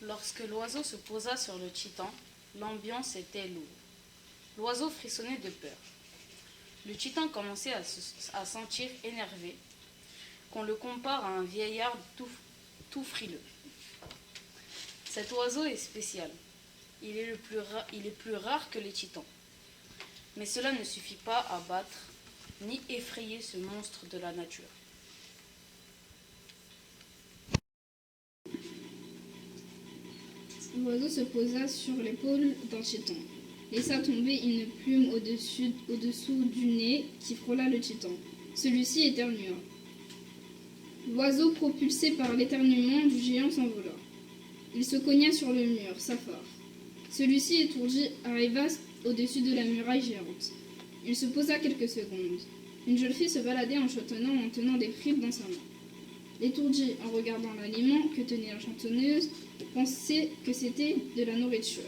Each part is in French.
Lorsque l'oiseau se posa sur le titan, l'ambiance était lourde. L'oiseau frissonnait de peur. Le titan commençait à sentir énervé, qu'on le compare à un vieillard tout frileux. Cet oiseau est spécial. Il est plus rare que les titans. Mais cela ne suffit pas à battre ni effrayer ce monstre de la nature. L'oiseau se posa sur l'épaule d'un titan, laissa tomber une plume au-dessous du nez qui frôla le titan. Celui-ci éternua. L'oiseau, propulsé par l'éternuement du géant, s'envola. Il se cogna sur le mur, s'affara. Celui-ci, étourdi, arriva au-dessus de la muraille géante. Il se posa quelques secondes. Une jeune fille se baladait en chantonnant en tenant des fripes dans sa main. L'étourdi, en regardant l'aliment que tenait la chantonneuse, pensait que c'était de la nourriture.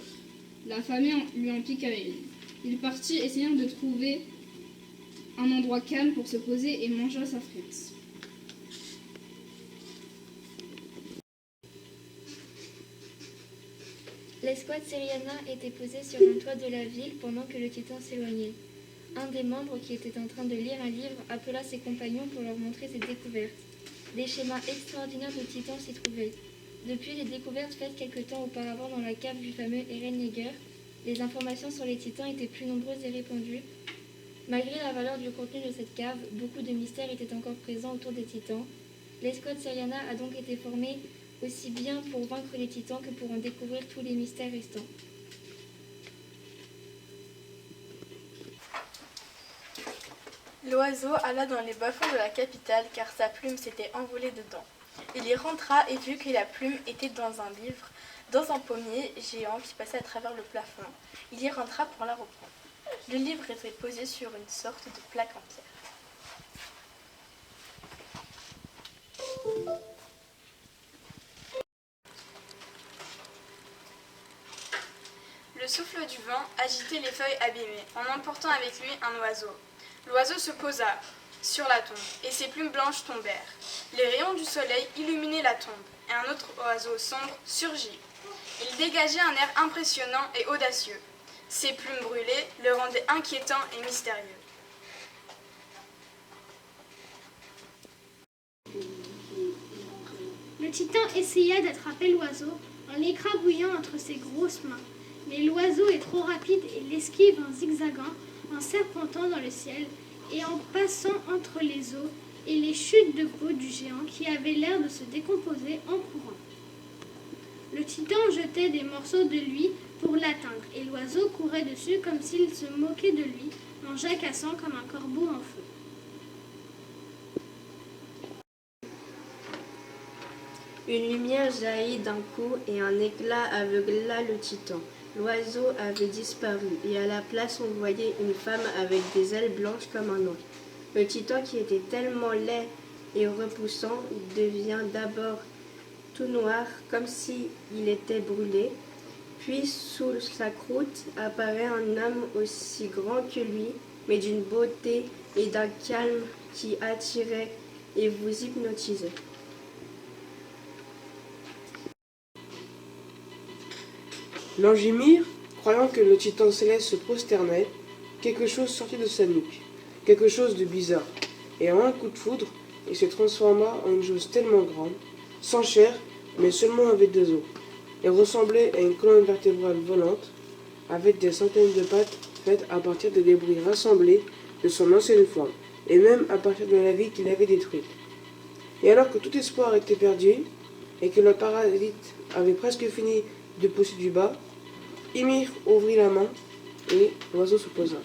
La famille lui en piqua une. Il partit, essayant de trouver un endroit calme pour se poser et mangea sa frite. L'escouade syriana était posée sur un toit de la ville pendant que le titan s'éloignait. Un des membres qui était en train de lire un livre appela ses compagnons pour leur montrer ses découvertes. Des schémas extraordinaires de titans s'y trouvaient. Depuis les découvertes faites quelque temps auparavant dans la cave du fameux Ehrenjäger, les informations sur les titans étaient plus nombreuses et répandues. Malgré la valeur du contenu de cette cave, beaucoup de mystères étaient encore présents autour des titans. L'escouade syriana a donc été formée aussi bien pour vaincre les titans que pour en découvrir tous les mystères restants. L'oiseau alla dans les bas-fonds de la capitale car sa plume s'était envolée dedans. Il y rentra et vit que la plume était dans un livre, dans un pommier géant qui passait à travers le plafond. Il y rentra pour la reprendre. Le livre était posé sur une sorte de plaque en pierre. Le souffle du vent agitait les feuilles abîmées, en emportant avec lui un oiseau. L'oiseau se posa sur la tombe, et ses plumes blanches tombèrent. Les rayons du soleil illuminaient la tombe, et un autre oiseau sombre surgit. Il dégageait un air impressionnant et audacieux. Ses plumes brûlées le rendaient inquiétant et mystérieux. Le titan essaya d'attraper l'oiseau en l'écrabouillant entre ses grosses mains. Mais l'oiseau est trop rapide et l'esquive en zigzagant, en serpentant dans le ciel et en passant entre les os et les chutes de peau du géant qui avait l'air de se décomposer en courant. Le titan jetait des morceaux de lui pour l'atteindre et l'oiseau courait dessus comme s'il se moquait de lui en jacassant comme un corbeau en feu. Une lumière jaillit d'un coup et un éclat aveugla le titan. L'oiseau avait disparu et à la place on voyait une femme avec des ailes blanches comme un ange. Le titan qui était tellement laid et repoussant devient d'abord tout noir comme s'il était brûlé. Puis sous sa croûte apparaît un homme aussi grand que lui, mais d'une beauté et d'un calme qui attirait et vous hypnotisait. L'Angimire, croyant que le titan céleste se prosternait, quelque chose sortit de sa nuque, quelque chose de bizarre, et en un coup de foudre, il se transforma en une chose tellement grande, sans chair, mais seulement avec des os. Elle ressemblait à une colonne vertébrale volante, avec des centaines de pattes faites à partir des débris rassemblés de son ancienne forme, et même à partir de la vie qu'il avait détruite. Et alors que tout espoir était perdu, et que le parasite avait presque fini de pousser du bas, Ymir ouvrit la main et l'oiseau se posa.